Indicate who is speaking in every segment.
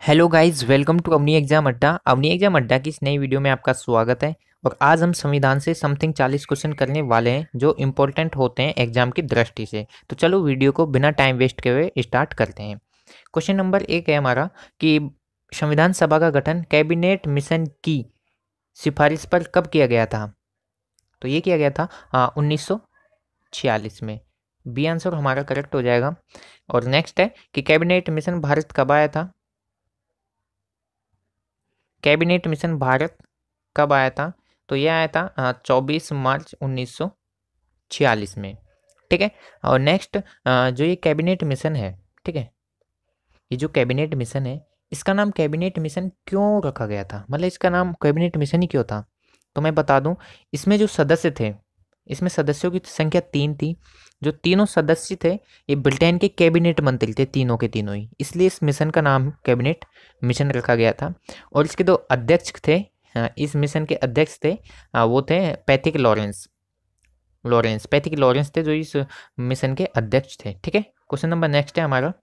Speaker 1: Hello guys, welcome to Avani exam Adda. Avani exam अड्डा की इस नई वीडियो में आपका स्वागत है। और आज हम संविधान से समथिंग 40 क्वेश्चन करने वाले हैं जो इम्पोर्टेंट होते हैं एग्जाम की दृष्टि से। तो चलो वीडियो को बिना टाइम वेस्ट किए हुए स्टार्ट करते हैं। क्वेश्चन नंबर 1 है हमारा कि संविधान सभा का गठन कैबिनेट मिशन की सिफारिश पर कब किया गया था। तो ये किया गया था 1946 में। बी आंसर हमारा करेक्ट हो जाएगा। और नेक्स्ट है कि कैबिनेट मिशन भारत कब आया था। कैबिनेट मिशन भारत कब आया था? तो यह आया था 24 मार्च 1946 में। ठीक है। और नेक्स्ट जो ये कैबिनेट मिशन है, ठीक है, ये जो कैबिनेट मिशन है इसका नाम कैबिनेट मिशन क्यों रखा गया था, मतलब इसका नाम कैबिनेट मिशन ही क्यों था? तो मैं बता दूं, इसमें जो सदस्य थे, इसमें सदस्यों की संख्या 3 थी। जो तीनों सदस्य थे ये ब्रिटेन के कैबिनेट मंत्री थे, तीनों के तीनों ही, इसलिए इस मिशन का नाम कैबिनेट मिशन रखा गया था। और इसके दो अध्यक्ष थे, इस मिशन के अध्यक्ष थे, वो थे पैथिक लॉरेंस। पैथिक लॉरेंस थे जो इस मिशन के अध्यक्ष थे। ठीक है। क्वेश्चन नंबर नेक्स्ट है हमारा,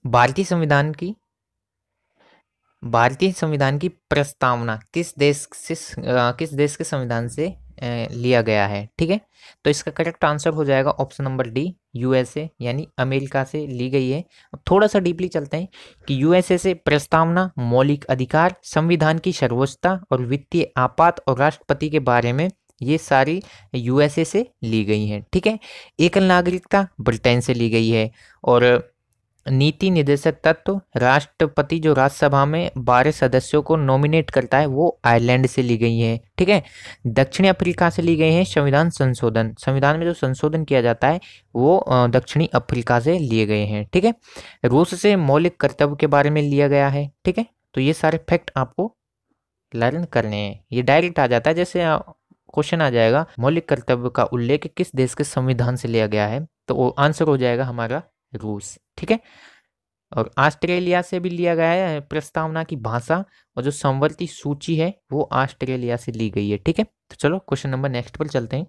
Speaker 1: भारतीय संविधान की प्रस्तावना किस देश के संविधान से लिया गया है? ठीक है। तो इसका करेक्ट आंसर हो जाएगा ऑप्शन नंबर डी, यूएसए, यानी अमेरिका से ली गई है। अब थोड़ा सा डीपली चलते हैं कि यूएसए से प्रस्तावना मौलिक अधिकार, संविधान की सर्वोच्चता और वित्तीय आपात और राष्ट्रपति के बारे में ये सारी यूएसए से ली गई हैं। ठीक है। एकल नागरिकता ब्रिटेन से ली गई है। और नीति निर्देशक तत्व, राष्ट्रपति जो राज्यसभा में 12 सदस्यों को नॉमिनेट करता है, वो आयरलैंड से ली गई है। ठीक है। दक्षिणी अफ्रीका से ली गई है संविधान संशोधन, संविधान में जो संशोधन किया जाता है वो दक्षिणी अफ्रीका से लिए गए हैं। ठीक है। रूस से मौलिक कर्तव्य के बारे में लिया गया है। ठीक है। तो ये सारे फैक्ट आपको लर्न करने हैं। ये डायरेक्ट आ जाता है, जैसे क्वेश्चन आ जाएगा मौलिक कर्तव्य का उल्लेख किस देश के संविधान से लिया गया है, तो वो आंसर हो जाएगा हमारा रूस। ठीक है। और ऑस्ट्रेलिया से भी लिया गया है प्रस्तावना की भाषा, और जो संवर्ती सूची है वो ऑस्ट्रेलिया से ली गई है। ठीक है। तो चलो क्वेश्चन नंबर नेक्स्ट पर चलते हैं।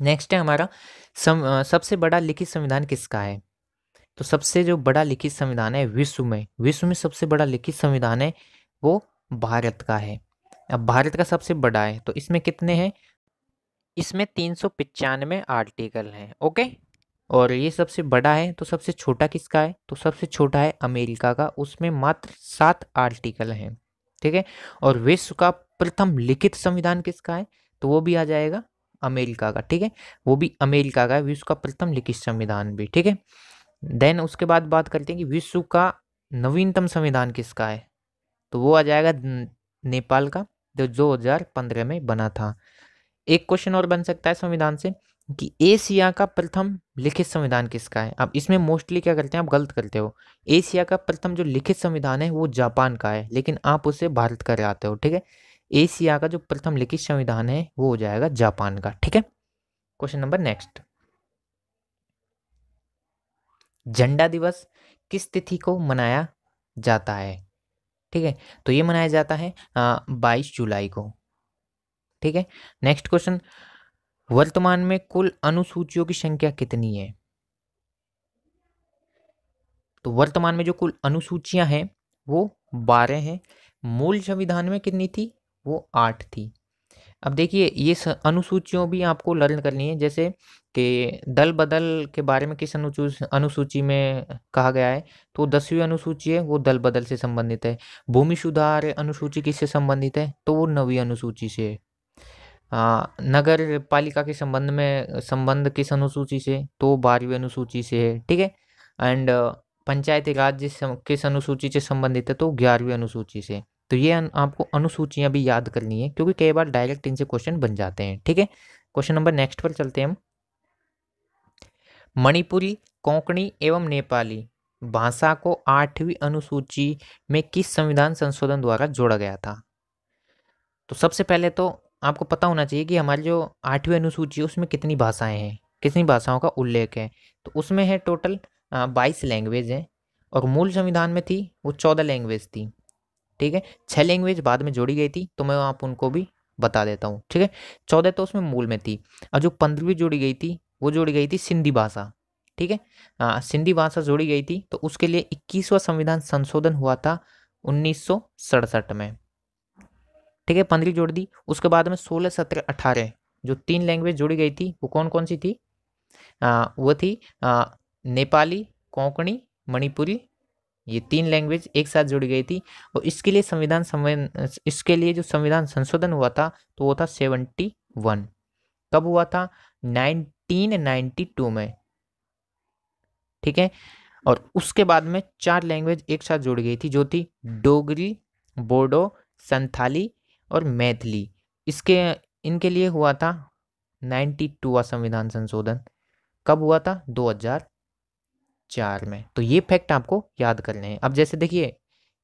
Speaker 1: नेक्स्ट है हमारा सबसे बड़ा लिखित संविधान किसका है? तो सबसे जो बड़ा लिखित संविधान है विश्व में सबसे बड़ा लिखित संविधान है वो भारत का है। अब भारत का सबसे बड़ा है तो इसमें कितने हैं? इसमें 395 आर्टिकल हैं। ओके। और ये सबसे बड़ा है, तो सबसे छोटा किसका है? तो सबसे छोटा है अमेरिका का, उसमें मात्र 7 आर्टिकल हैं। ठीक है। और विश्व का प्रथम लिखित संविधान किसका है? तो वो भी आ जाएगा अमेरिका का। ठीक है। वो भी अमेरिका का है, विश्व का प्रथम लिखित संविधान भी। ठीक है। देन उसके बाद बात करते हैं कि विश्व का नवीनतम संविधान किसका है? तो वो आ जाएगा नेपाल का, जो 2015 में बना था। एक क्वेश्चन और बन सकता है संविधान से कि एशिया का प्रथम लिखित संविधान किसका है? अब इसमें मोस्टली क्या करते हैं, आप गलत करते हो। एशिया का प्रथम जो लिखित संविधान है वो जापान का है, लेकिन आप उसे भारत कर आते हो। ठीक है। एशिया का जो प्रथम लिखित संविधान है वो हो जाएगा जापान का। ठीक है। क्वेश्चन नंबर नेक्स्ट, झंडा दिवस किस तिथि को मनाया जाता है? ठीक है। तो ये मनाया जाता है 22 जुलाई को। ठीक है। नेक्स्ट क्वेश्चन, वर्तमान में कुल अनुसूचियों की संख्या कितनी है? तो वर्तमान में जो कुल अनुसूचियां हैं वो 12 हैं। मूल संविधान में कितनी थी? वो 8 थी। अब देखिए ये अनुसूचियों भी आपको लर्न करनी है, जैसे कि दल बदल के बारे में किस अनुसूची में कहा गया है? तो 10वीं अनुसूची है, वो दल बदल से संबंधित है। भूमि सुधार अनुसूची किससे संबंधित है? तो वो 9वीं अनुसूची से है। नगर पालिका के संबंध किस अनुसूची से? तो 12वीं अनुसूची से है। ठीक है। एंड पंचायती राज किस अनुसूची से संबंधित है? तो 11वीं अनुसूची से। तो ये आपको अनुसूचियां भी याद करनी है, क्योंकि कई बार डायरेक्ट इनसे क्वेश्चन बन जाते हैं। ठीक है। क्वेश्चन नंबर नेक्स्ट पर चलते हैं हम। मणिपुरी, कोंकणी एवं नेपाली भाषा को 8वीं अनुसूची में किस संविधान संशोधन द्वारा जोड़ा गया था? तो सबसे पहले तो आपको पता होना चाहिए कि हमारी जो 8वीं अनुसूची है उसमें कितनी भाषाएं हैं, कितनी भाषाओं का उल्लेख है। तो उसमें है टोटल 22 लैंग्वेज है। और मूल संविधान में थी वो 14 लैंग्वेज थी। ठीक है। 6 लैंग्वेज बाद में जोड़ी गई थी, तो मैं आप उनको भी बता देता हूँ। ठीक है। 14 तो उसमें मूल में थी। और जो 15वीं जोड़ी गई थी वो जोड़ी गई थी सिंधी भाषा। ठीक है। सिंधी भाषा जोड़ी गई थी, तो उसके लिए 21वां संविधान संशोधन हुआ था 1967 में। ठीक है, 15 जोड़ दी। उसके बाद में 16, 17, 18 जो 3 लैंग्वेज जोड़ी गई थी वो कौन कौन सी थी? वो थी नेपाली, कोंकणी, मणिपुरी। ये 3 लैंग्वेज एक साथ जोड़ी गई थी। और इसके लिए जो संविधान संशोधन हुआ था तो वो था 71। कब हुआ था? 1992 में। ठीक है। और उसके बाद में 4 लैंग्वेज एक साथ जोड़ी गई थी जो थी डोगरी, बोडो, संथाली और मैथिली। इनके लिए हुआ था 92वां संविधान संशोधन। कब हुआ था? 2004 में। तो ये फैक्ट आपको याद करने हैं। अब जैसे देखिए,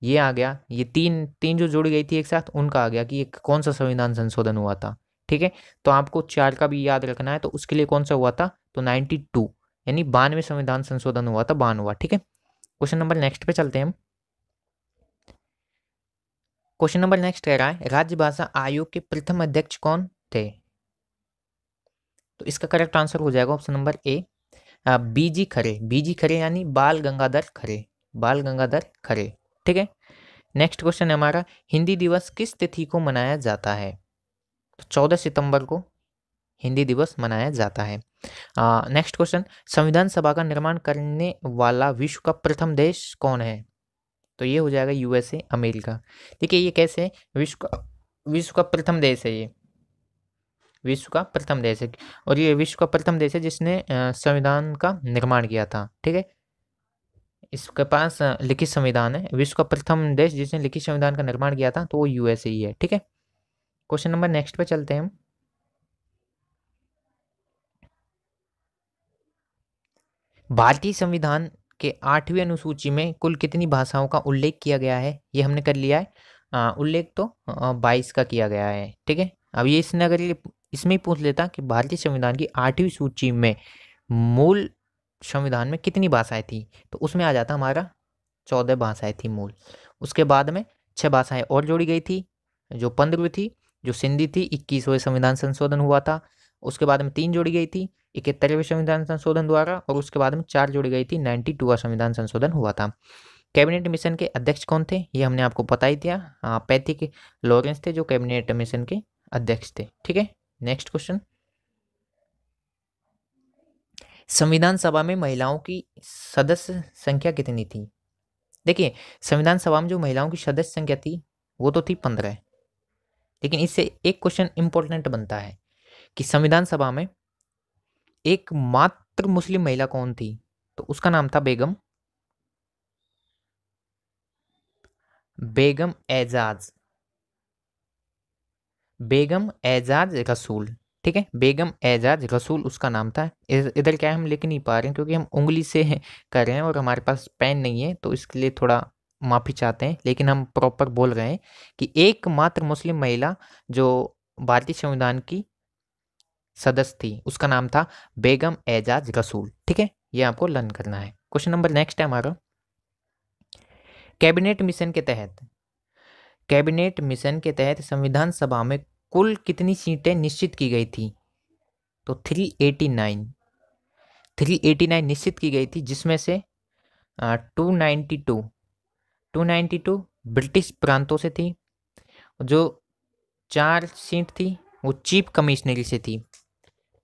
Speaker 1: ये आ गया, ये तीन तीन जो जोड़ी गई थी एक साथ, उनका आ गया कि ये कौन सा संविधान संशोधन हुआ था। ठीक है, तो आपको 4 का भी याद रखना है। तो उसके लिए कौन सा हुआ था? तो 92, यानी 92 संविधान संशोधन हुआ था, 92। ठीक है, क्वेश्चन नंबर नेक्स्ट पे चलते हैं हम। क्वेश्चन नंबर नेक्स्ट कह रहा है, राज्य भाषा आयोग के प्रथम अध्यक्ष कौन थे? तो इसका करेक्ट आंसर हो जाएगा ऑप्शन नंबर ए, बीजी खरे। बीजी खरे यानी बाल गंगाधर खरे, बाल गंगाधर खरे। ठीक है, नेक्स्ट क्वेश्चन है हमारा, हिंदी दिवस किस तिथि को मनाया जाता है? तो 14 सितंबर को हिंदी दिवस मनाया जाता है। नेक्स्ट क्वेश्चन, संविधान सभा का निर्माण करने वाला विश्व का प्रथम देश कौन है? तो ये हो जाएगा यूएसए, अमेरिका। देखिए ये कैसे है? विश्व का प्रथम देश है ये, विश्व का प्रथम देश है। और ये विश्व का प्रथम देश है जिसने संविधान का निर्माण किया था। ठीक है, इसके पास लिखित संविधान है। विश्व का प्रथम देश जिसने लिखित संविधान का निर्माण किया था तो वो यूएसए ही है। ठीक है, क्वेश्चन नंबर नेक्स्ट पे चलते हैं हम। भारतीय संविधान के 8वीं अनुसूची में कुल कितनी भाषाओं का उल्लेख किया गया है? ये हमने कर लिया है। उल्लेख तो 22 का किया गया है। ठीक है, अब ये इसने अगर ये इसमें ही पूछ लेता कि भारतीय संविधान की 8वीं सूची में मूल संविधान में कितनी भाषाएं थी, तो उसमें आ जाता हमारा 14 भाषाएं थी मूल। उसके बाद में 6 भाषाएं और जोड़ी गई थी, जो 15वीं थी, जो सिंधी थी, 21वें संविधान संशोधन हुआ था। उसके बाद में 3 जोड़ी गई थी 71वें संविधान संशोधन द्वारा, और उसके बाद में 4 जोड़ी गई थी 92वां संविधान संशोधन हुआ था। कैबिनेट मिशन के अध्यक्ष कौन थे? ये हमने आपको बता ही दिया, पैथिक लॉरेंस थे जो कैबिनेट मिशन के अध्यक्ष थे। ठीक है, नेक्स्ट क्वेश्चन, संविधान सभा में महिलाओं की सदस्य संख्या कितनी थी? देखिए, संविधान सभा में जो महिलाओं की सदस्य संख्या थी वो तो थी 15। लेकिन इससे एक क्वेश्चन इंपॉर्टेंट बनता है कि संविधान सभा में एक मात्र मुस्लिम महिला कौन थी? तो उसका नाम था बेगम एजाज, बेगम एजाज रसूल। ठीक है, बेगम एजाज रसूल उसका नाम था। इधर क्या है, हम लिख नहीं पा रहे हैं क्योंकि हम उंगली से कर रहे हैं और हमारे पास पेन नहीं है, तो इसके लिए थोड़ा माफी चाहते हैं। लेकिन हम प्रॉपर बोल रहे हैं कि एकमात्र मुस्लिम महिला जो भारतीय संविधान की सदस्य थी उसका नाम था बेगम एजाज रसूल। ठीक है, ये आपको लर्न करना है। क्वेश्चन नंबर नेक्स्ट है हमारा, कैबिनेट मिशन के तहत, कैबिनेट मिशन के तहत संविधान सभा में कुल कितनी सीटें निश्चित की गई थी? तो 389, 389 निश्चित की गई थी, जिसमें से 292 292 ब्रिटिश प्रांतों से थी। जो 4 सीट थी वो चीफ कमिश्नरी से थी।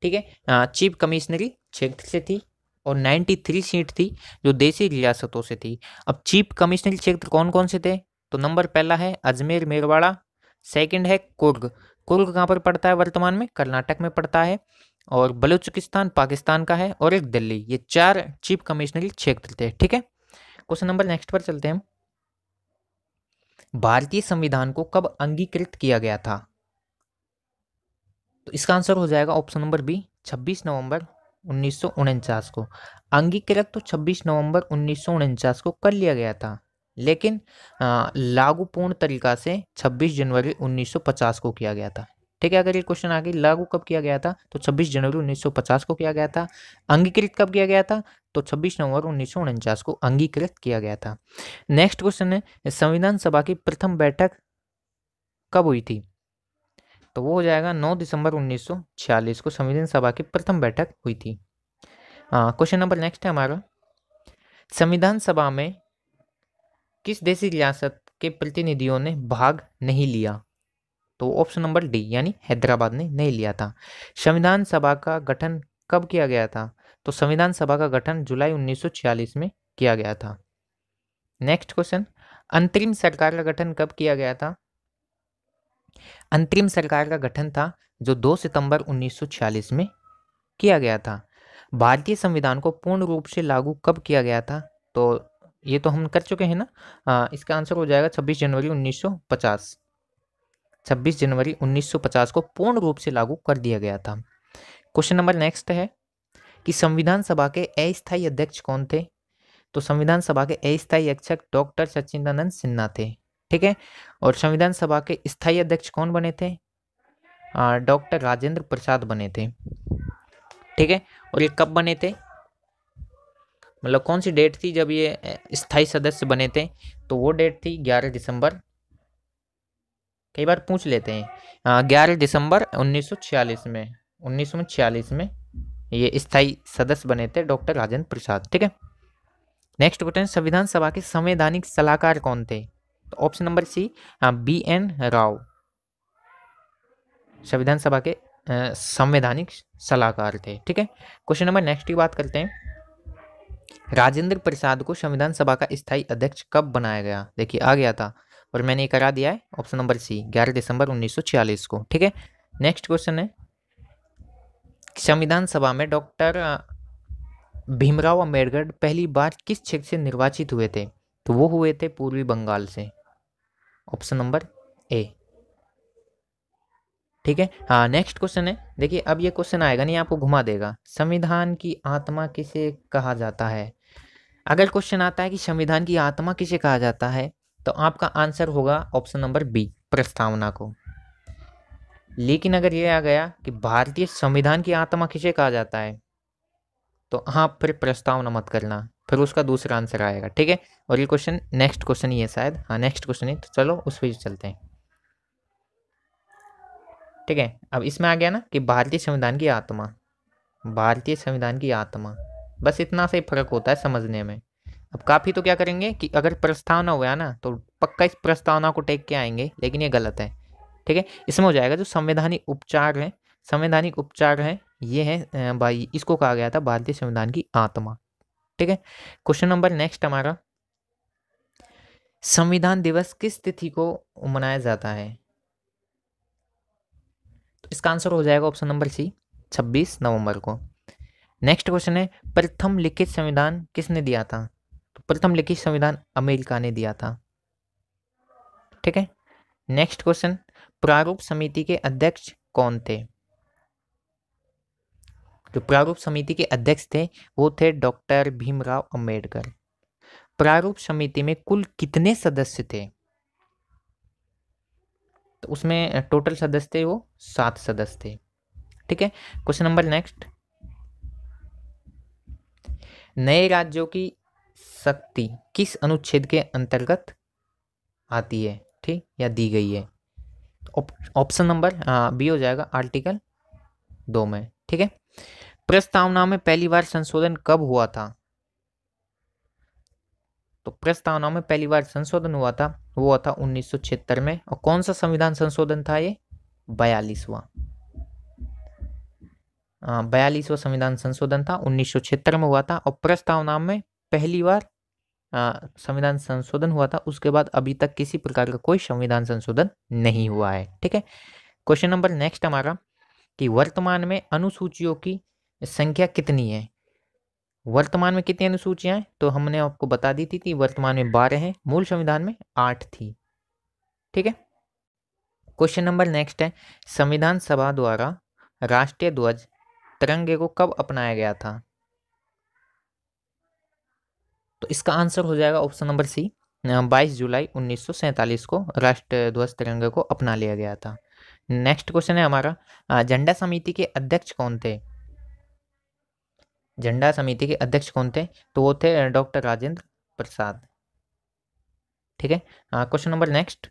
Speaker 1: ठीक है, चीफ कमिश्नरी क्षेत्र से थी। और 93 सीट थी जो देशी रियासतों से थी। अब चीफ कमिश्नरी क्षेत्र कौन कौन से थे? तो नंबर पहला है अजमेर मेरवाड़ा, सेकंड है कुर्ग। कुर्ग कहाँ पर पड़ता है? वर्तमान में कर्नाटक में पड़ता है। और बलूचिस्तान पाकिस्तान का है, और एक दिल्ली। ये 4 चीफ कमिश्नरी क्षेत्र थे। ठीक है, क्वेश्चन नंबर नेक्स्ट पर चलते हैं हम। भारतीय संविधान को कब अंगीकृत किया गया था? तो इसका आंसर हो जाएगा ऑप्शन नंबर बी, 26 नवंबर 1949 को। अंगीकृत तो 26 नवंबर 1949 को कर लिया गया था, लेकिन लागू पूर्ण तरीका से 26 जनवरी 1950 को किया गया था। ठीक है, अगर ये क्वेश्चन आगे लागू कब किया गया था तो 26 जनवरी 1950 को किया गया था। अंगीकृत कब किया गया था? तो 26 नवंबर 1949 को अंगीकृत किया गया था। नेक्स्ट क्वेश्चन है, संविधान सभा की प्रथम बैठक कब हुई थी? तो वो हो जाएगा 9 दिसंबर 1946 को संविधान सभा की प्रथम बैठक हुई थी। क्वेश्चन नंबर नेक्स्ट है हमारा, संविधान सभा में किस देशी रियासत के प्रतिनिधियों ने भाग नहीं लिया? तो ऑप्शन नंबर डी यानी हैदराबाद ने नहीं लिया था। संविधान सभा का गठन कब किया गया था? तो संविधान सभा का गठन जुलाई 1946 में किया गया था। नेक्स्ट क्वेश्चन, अंतरिम सरकार का गठन कब किया गया था? अंतरिम सरकार का गठन था जो 2 सितंबर 1946 में किया गया था। भारतीय संविधान को पूर्ण रूप से लागू कब किया गया था? तो ये तो हम कर चुके हैं ना। इसका आंसर हो जाएगा 26 जनवरी 1950। 26 जनवरी 1950 को पूर्ण रूप से लागू कर दिया गया था। क्वेश्चन नंबर नेक्स्ट है कि संविधान सभा के अस्थायी अध्यक्ष कौन थे? तो संविधान सभा के अस्थायी अध्यक्ष डॉक्टर सच्चिदानंद सिन्हा थे। ठीक है, और संविधान सभा के स्थायी अध्यक्ष कौन बने थे? डॉक्टर राजेंद्र प्रसाद बने थे। ठीक है, और ये कब बने थे, मतलब कौन सी डेट थी जब ये स्थायी सदस्य बने थे? तो वो डेट थी 11 दिसंबर, कई बार पूछ लेते हैं, 11 दिसंबर 1946 में 1946 में ये स्थायी सदस्य बने थे डॉक्टर राजेंद्र प्रसाद। ठीक है, नेक्स्ट क्वेश्चन, संविधान सभा के संवैधानिक सलाहकार कौन थे? तो option number C BN Rao संविधान सभा के संवैधानिक सलाहकार थे। ठीक है, क्वेश्चन नंबर नेक्स्ट की बात करते हैं, राजेंद्र प्रसाद को संविधान सभा का स्थायी अध्यक्ष कब बनाया गया? देखिए आ गया था और मैंने ये करा दिया है, ऑप्शन नंबर सी 11 दिसंबर 1946 को। ठीक है, नेक्स्ट क्वेश्चन है, संविधान सभा में डॉक्टर भीमराव अंबेडकर पहली बार किस क्षेत्र से निर्वाचित हुए थे? तो वो हुए थे पूर्वी बंगाल से, ऑप्शन नंबर ए। ठीक है, हाँ नेक्स्ट क्वेश्चन है, देखिए अब ये क्वेश्चन आएगा नहीं, आपको घुमा देगा, संविधान की आत्मा किसे कहा जाता है? अगर क्वेश्चन आता है कि संविधान की आत्मा किसे कहा जाता है, तो आपका आंसर होगा ऑप्शन नंबर बी, प्रस्तावना को। लेकिन अगर ये आ गया कि भारतीय संविधान की आत्मा किसे कहा जाता है, तो हाँ फिर प्रस्तावना मत करना, फिर उसका दूसरा आंसर आएगा। ठीक है, और ये क्वेश्चन नेक्स्ट क्वेश्चन ही है शायद, हाँ नेक्स्ट क्वेश्चन है, तो चलो उस पर चलते हैं। ठीक है, अब इसमें आ गया ना कि भारतीय संविधान की आत्मा, भारतीय संविधान की आत्मा, बस इतना से फर्क होता है समझने में। अब काफ़ी तो क्या करेंगे कि अगर प्रस्तावना हुआ ना तो पक्का इस प्रस्तावना को टेक के आएंगे, लेकिन ये गलत है। ठीक है, इसमें हो जाएगा जो संवैधानिक उपचार है, संवैधानिक उपचार है ये है भाई, इसको कहा गया था भारतीय संविधान की आत्मा। ठीक है, क्वेश्चन नंबर नेक्स्ट हमारा, संविधान दिवस किस तिथि को मनाया जाता है? तो इसका आंसर हो जाएगा ऑप्शन नंबर सी 26 नवंबर को। नेक्स्ट क्वेश्चन है, प्रथम लिखित संविधान किसने दिया था? तो प्रथम लिखित संविधान अमेरिका ने दिया था। ठीक है, नेक्स्ट क्वेश्चन, प्रारूप समिति के अध्यक्ष कौन थे? जो प्रारूप समिति के अध्यक्ष थे वो थे डॉक्टर भीमराव अंबेडकर। प्रारूप समिति में कुल कितने सदस्य थे? तो उसमें टोटल सदस्य थे वो 7 सदस्य थे। ठीक है, क्वेश्चन नंबर नेक्स्ट, नए राज्यों की शक्ति किस अनुच्छेद के अंतर्गत आती है, ठीक या दी गई है? ऑप्शन नंबर बी हो जाएगा आर्टिकल 2 में। ठीक है, प्रस्तावना में पहली बार संशोधन कब हुआ था? तो प्रस्तावना में पहली बार संशोधन हुआ था, वो हुआ था 1976 में। और कौन सा संविधान संशोधन था ये? 42वां 42वां संविधान संशोधन था, 1976 में हुआ था। और प्रस्तावना में पहली बार संविधान संशोधन हुआ था, उसके बाद अभी तक किसी प्रकार का कोई संविधान संशोधन नहीं हुआ है। ठीक है, क्वेश्चन नंबर नेक्स्ट हमारा कि वर्तमान में अनुसूचियों की संख्या कितनी है? वर्तमान में कितनी अनुसूचियां हैं? तो हमने आपको बता दी थी वर्तमान में 12 है, मूल संविधान में 8 थी। ठीक है, क्वेश्चन नंबर नेक्स्ट है, संविधान सभा द्वारा राष्ट्रीय ध्वज तिरंगे को कब अपनाया गया था? तो इसका आंसर हो जाएगा ऑप्शन नंबर सी 22 जुलाई 1947 को राष्ट्रीय ध्वज तिरंगे को अपना लिया गया था। नेक्स्ट क्वेश्चन है हमारा, झंडा समिति के अध्यक्ष कौन थे? झंडा समिति के अध्यक्ष कौन थे? तो वो थे डॉक्टर राजेंद्र प्रसाद। ठीक है, क्वेश्चन नंबर नेक्स्ट,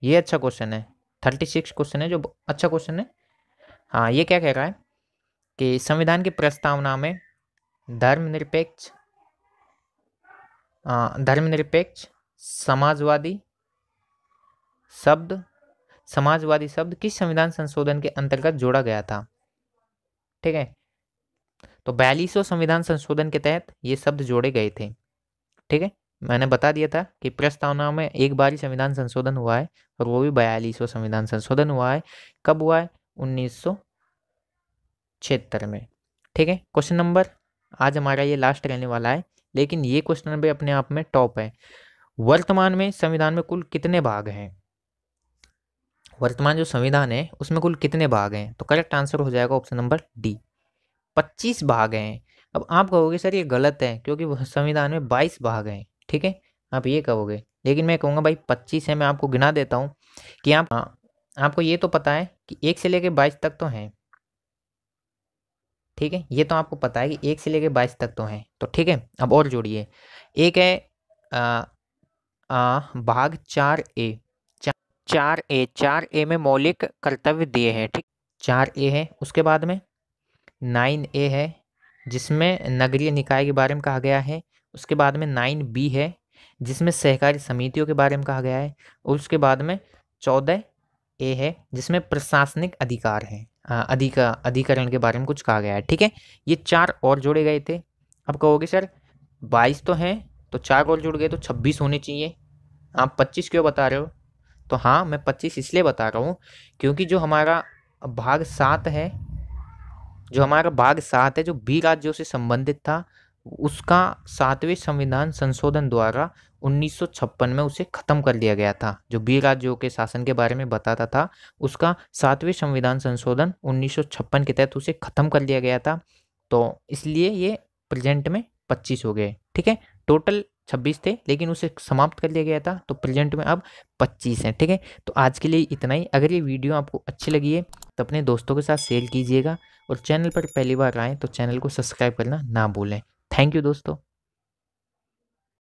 Speaker 1: ये अच्छा क्वेश्चन है, 36 क्वेश्चन है जो अच्छा क्वेश्चन है। हाँ, ये क्या कह रहा है कि संविधान की प्रस्तावना में धर्मनिरपेक्ष धर्मनिरपेक्ष समाजवादी शब्द किस संविधान संशोधन के अंतर्गत जोड़ा गया था? ठीक है, तो 42वें संविधान संशोधन के तहत ये शब्द जोड़े गए थे। ठीक है, मैंने बता दिया था कि प्रस्तावना में एक बार ही संविधान संशोधन हुआ है और वो भी 42वां संविधान संशोधन हुआ है। कब हुआ है? 1976 में। ठीक है, क्वेश्चन नंबर आज हमारा ये लास्ट रहने वाला है, लेकिन ये क्वेश्चन भी अपने आप में टॉप है। वर्तमान में संविधान में कुल कितने भाग हैं? वर्तमान जो संविधान है उसमें कुल कितने भाग हैं? तो करेक्ट आंसर हो जाएगा ऑप्शन नंबर डी, 25 भाग हैं। अब आप कहोगे सर ये गलत है क्योंकि संविधान में 22 भाग हैं। ठीक है, आप ये कहोगे, लेकिन मैं कहूँगा भाई 25 है। मैं आपको गिना देता हूँ कि आपको ये तो पता है कि 1 से लेकर 22 तक तो हैं। ठीक है, ये तो आपको पता है कि 1 से लेकर 22 तक तो हैं। तो ठीक है, अब और जोड़िए। एक है भाग 4A। 4A में मौलिक कर्तव्य दिए हैं। ठीक, 4A है। उसके बाद में 9A है जिसमें नगरीय निकाय के बारे में कहा गया है। उसके बाद में 9B है जिसमें सहकारी समितियों के बारे में कहा गया है। और उसके बाद में 14A है जिसमें प्रशासनिक अधिकार है, अधिकरण के बारे में कुछ कहा गया है। ठीक है, ये 4 और जोड़े गए थे। अब कहोगे सर 22 तो हैं तो 4 और जुड़ गए तो 26 होने चाहिए, आप 25 क्यों बता रहे हो? तो हाँ, मैं 25 इसलिए बता रहा हूँ क्योंकि जो हमारा भाग 7 है, जो बी राज्यों से संबंधित था, उसका 7वें संविधान संशोधन द्वारा 1956 में उसे खत्म कर दिया गया था। जो बी राज्यों के शासन के बारे में बताता था, उसका 7वें संविधान संशोधन 1956 के तहत उसे खत्म कर दिया गया था। तो इसलिए ये प्रेजेंट में 25 हो गए। ठीक है, टोटल 26 थे लेकिन उसे समाप्त कर दिया गया था, तो प्रेजेंट में अब 25 हैं। ठीक है, तो आज के लिए इतना ही। अगर ये वीडियो आपको अच्छी लगी है तो अपने दोस्तों के साथ शेयर कीजिएगा और चैनल पर पहली बार आएँ तो चैनल को सब्सक्राइब करना ना भूलें। थैंक यू दोस्तों।